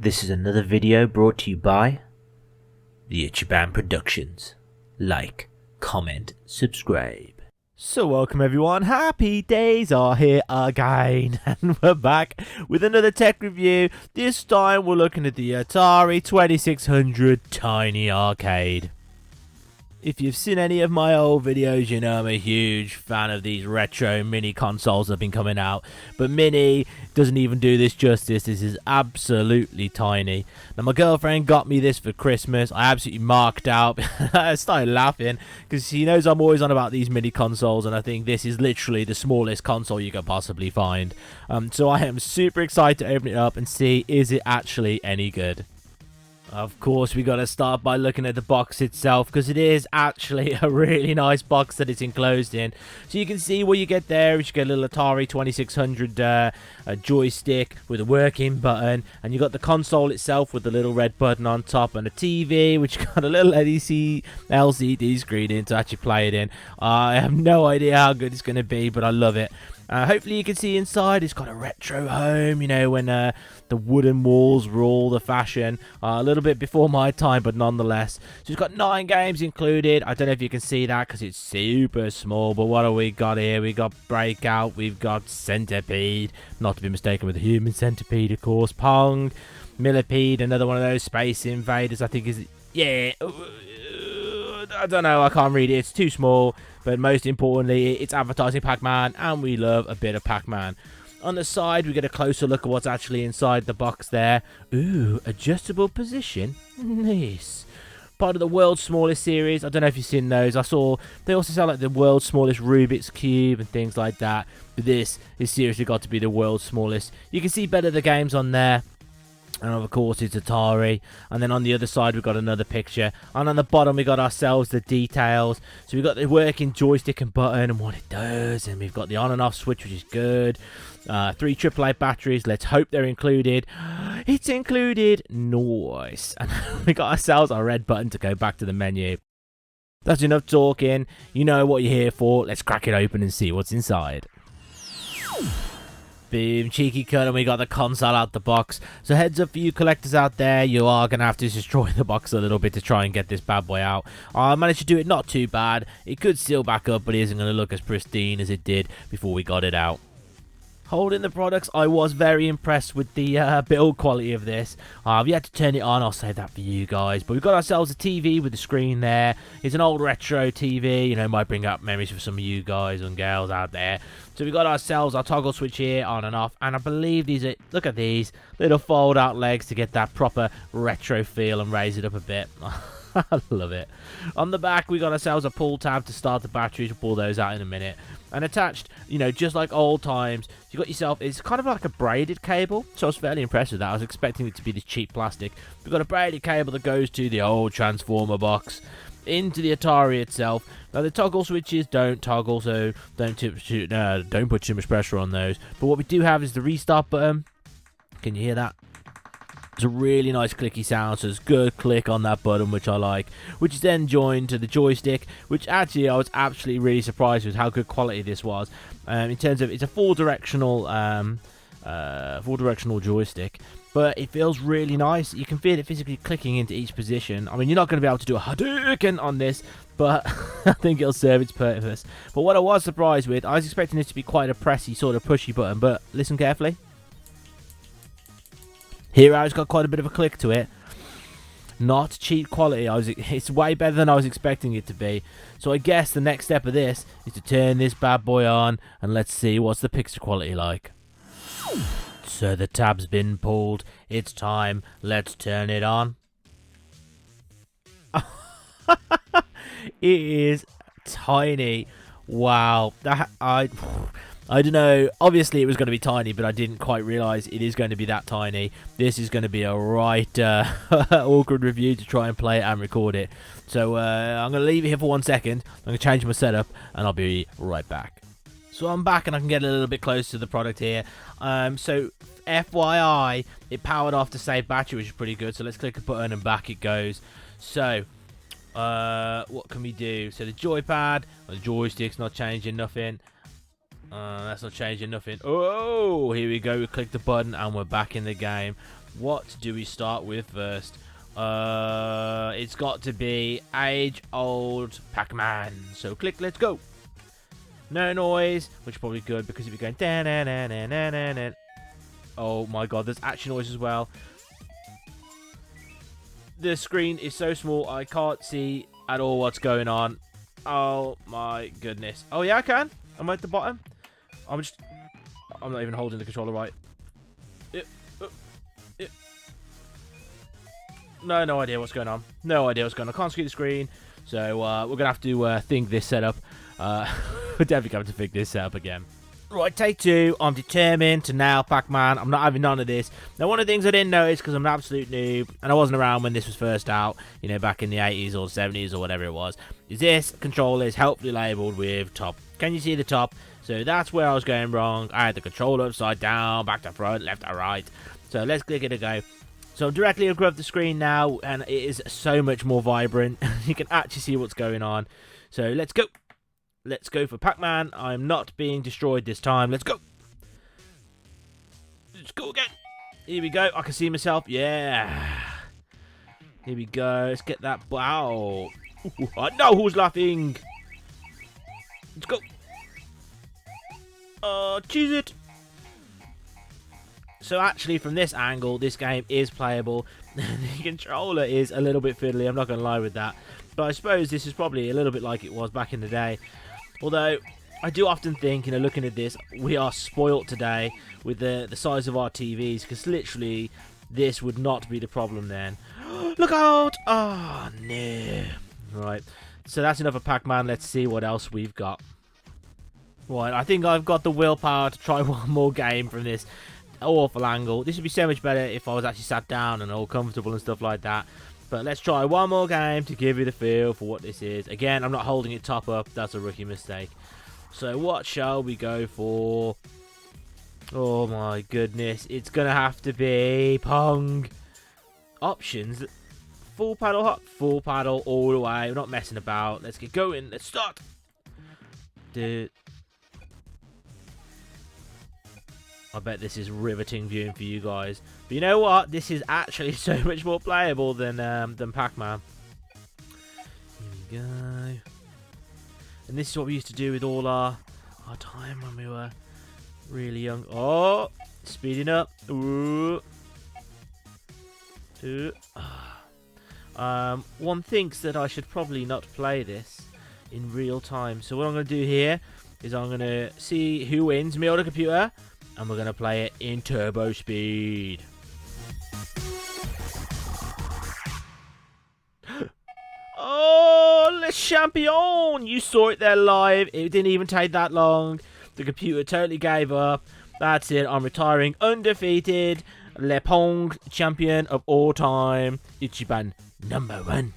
This is another video brought to you by the Ichiban Productions. Like, comment, subscribe. So welcome everyone, happy days are here again, and we're back with another tech review. This time we're looking at the Atari 2600 Tiny Arcade. If you've seen any of my old videos, you know I'm a huge fan of these retro mini consoles that have been coming out. But mini doesn't even do this justice. This is absolutely tiny. Now my girlfriend got me this for Christmas. I absolutely marked out. I started laughing because she knows I'm always on about these mini consoles, and I think this is literally the smallest console you could possibly find. So I am super excited to open it up and see, is it actually any good? Of course, we got to start by looking at the box itself, because it is actually a really nice box that it's enclosed in. So you can see what you get there is you get a little Atari 2600 joystick with a working button, and you got the console itself with the little red button on top, and a TV which got a little LCD screen in to actually play it in. I have no idea how good it's going to be, but I love it. Hopefully you can see inside it's got a retro home, you know, when the wooden walls were all the fashion. A little bit before my time, but nonetheless. So it's got 9 games included. I don't know if you can see that because it's super small, but what have we got here? We got Breakout, we've got Centipede, not to be mistaken with the human centipede, of course. Pong, Millipede, another one of those Space Invaders, I think is, yeah, I don't know, I can't read it, it's too small. But most importantly, it's advertising Pac-Man, and we love a bit of Pac-Man. On the side, we get a closer look at what's actually inside the box there. Ooh, adjustable position. Nice. Part of the world's smallest series. I don't know if you've seen those. I saw they also sell like the world's smallest Rubik's Cube and things like that. But this is seriously got to be the world's smallest. You can see better the games on there. And of course it's Atari. And then on the other side we've got another picture. And on the bottom we got ourselves the details. So we've got the working joystick and button and what it does. And we've got the on and off switch, which is good. 3 AAA batteries. Let's hope they're included. It's included. Nice. And we got ourselves our red button to go back to the menu. That's enough talking. You know what you're here for. Let's crack it open and see what's inside. Boom, cheeky cut, and we got the console out the box. So heads up for you collectors out there, you are going to have to destroy the box a little bit to try and get this bad boy out. I managed to do it not too bad. It could seal back up, but it isn't going to look as pristine as it did before we got it out. Holding the products, I was very impressed with the build quality of this. I've yet to turn it on, I'll save that for you guys. But we've got ourselves a TV with the screen there. It's an old retro TV, you know, might bring up memories for some of you guys and girls out there. So we've got ourselves our toggle switch here, on and off. And I believe these are, look at these, little fold out legs to get that proper retro feel and raise it up a bit. I love it. On the back, we got ourselves a pull tab to start the batteries. We'll pull those out in a minute. And attached, you know, just like old times, you got yourself, it's kind of like a braided cable. So I was fairly impressed with that. I was expecting it to be this cheap plastic. We've got a braided cable that goes to the old transformer box into the Atari itself. Now the toggle switches don't toggle, so don't put too much pressure on those. But what we do have is the restart button. Can you hear that? It's a really nice clicky sound, so it's a good click on that button, which I like, which is then joined to the joystick, which actually I was absolutely really surprised with how good quality this was. In terms of, it's a full directional joystick, but it feels really nice. You can feel it physically clicking into each position. I mean, you're not going to be able to do a Hadouken on this, but I think it'll serve its purpose. But what I was surprised with, I was expecting this to be quite a pressy sort of pushy button, but listen carefully. Here it's got quite a bit of a click to it. Not cheap quality. It's way better than I was expecting it to be. So I guess the next step of this is to turn this bad boy on and let's see what's the picture quality like. So the tab's been pulled. It's time. Let's turn it on. It is tiny. Wow. I don't know, obviously it was going to be tiny, but I didn't quite realise it is going to be that tiny. This is going to be a right awkward review to try and play it and record it. So I'm going to leave it here for 1 second. I'm going to change my setup and I'll be right back. So I'm back and I can get a little bit closer to the product here. So FYI, it powered off to save battery, which is pretty good. So let's click a button and back it goes. So what can we do? So the joypad, the joystick's not changing nothing. That's not changing nothing. Oh, here we go. We click the button and we're back in the game. What do we start with first? It's got to be age-old Pac-Man. So click, let's go. No noise, which is probably good because if you're going da na na na na na na. Oh my god, there's action noise as well. The screen is so small, I can't see at all what's going on. Oh my goodness. Oh yeah, I can. I'm at the bottom. I'm not even holding the controller right. No idea what's going on. No idea what's going on. I can't see the screen. So we're going to have to think this setup. We're definitely going to think this setup again. Right, take two. I'm determined to nail Pac-Man. I'm not having none of this. Now, one of the things I didn't notice, because I'm an absolute noob, and I wasn't around when this was first out, you know, back in the 80s or 70s or whatever it was, is this controller is helpfully labelled with top. Can you see the top? So that's where I was going wrong. I had the controller upside down, back to front, left to right. So let's give it a go. So I'm directly above the screen now, and it is so much more vibrant. You can actually see what's going on. So let's go. Let's go for Pac-Man. I'm not being destroyed this time. Let's go. Let's go again. Here we go. I can see myself. Yeah. Here we go. Let's get that. Wow. Ooh, I know who's laughing. Let's go. Choose it. So actually, from this angle, this game is playable. The controller is a little bit fiddly. I'm not going to lie with that. But I suppose this is probably a little bit like it was back in the day. Although, I do often think, you know, looking at this, we are spoilt today with the size of our TVs. Because literally, this would not be the problem then. Look out! Oh, no. Right. So that's enough of Pac-Man. Let's see what else we've got. Right, I think I've got the willpower to try one more game from this awful angle. This would be so much better if I was actually sat down and all comfortable and stuff like that. But let's try one more game to give you the feel for what this is. Again, I'm not holding it top up. That's a rookie mistake. So what shall we go for? Oh my goodness. It's going to have to be Pong. Options. Full paddle hop. Full paddle all the way. We're not messing about. Let's get going. Let's start. I bet this is riveting viewing for you guys. But you know what? This is actually so much more playable than Pac-Man. Here we go. And this is what we used to do with all our time when we were really young. Oh, speeding up. Ooh. Ooh. One thinks that I should probably not play this in real time. So what I'm going to do here is I'm going to see who wins, me or the computer. And we're going to play it in turbo speed. Oh, Le Champion! You saw it there live. It didn't even take that long. The computer totally gave up. That's it. I'm retiring undefeated. Le Pong champion of all time. Ichiban #1.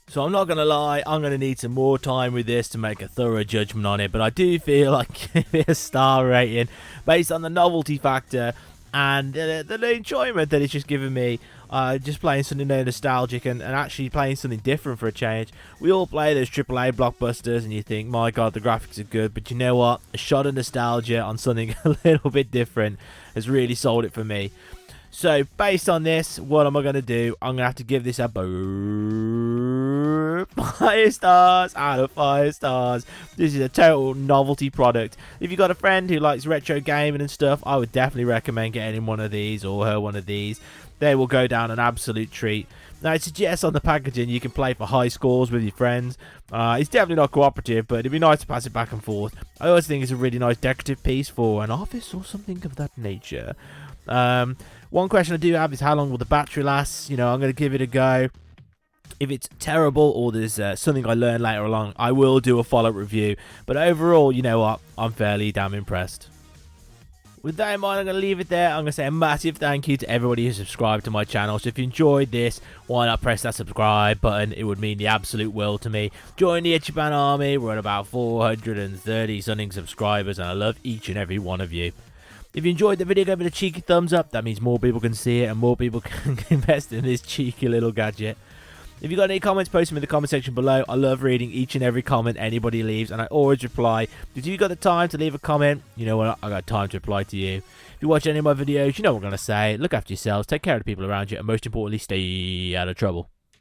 So I'm not going to lie, I'm going to need some more time with this to make a thorough judgment on it. But I do feel like give it a star rating based on the novelty factor and the enjoyment that it's just given me. Just playing something nostalgic and actually playing something different for a change. We all play those AAA blockbusters and you think, my god, the graphics are good. But you know what? A shot of nostalgia on something a little bit different has really sold it for me. So, based on this, what am I going to do? I'm going to have to give this a 5 stars out of 5 stars. This is a total novelty product. If you've got a friend who likes retro gaming and stuff, I would definitely recommend getting him one of these or her one of these. They will go down an absolute treat. Now, it suggests on the packaging you can play for high scores with your friends. It's definitely not cooperative, but it'd be nice to pass it back and forth. I always think it's a really nice decorative piece for an office or something of that nature. One question I do have is how long will the battery last? You know, I'm going to give it a go. If it's terrible or there's something I learn later along, I will do a follow-up review. But overall, you know what? I'm fairly damn impressed. With that in mind, I'm going to leave it there. I'm going to say a massive thank you to everybody who subscribed to my channel. So if you enjoyed this, why not press that subscribe button? It would mean the absolute world to me. Join the Ichiban army. We're at about 430 something subscribers, and I love each and every one of you. If you enjoyed the video, give it a cheeky thumbs up. That means more people can see it and more people can invest in this cheeky little gadget. If you got any comments, post them in the comment section below. I love reading each and every comment anybody leaves, and I always reply. If you got the time to leave a comment, you know what, I got time to reply to you. If you watch any of my videos, you know what I'm going to say. Look after yourselves, take care of the people around you, and most importantly, stay out of trouble.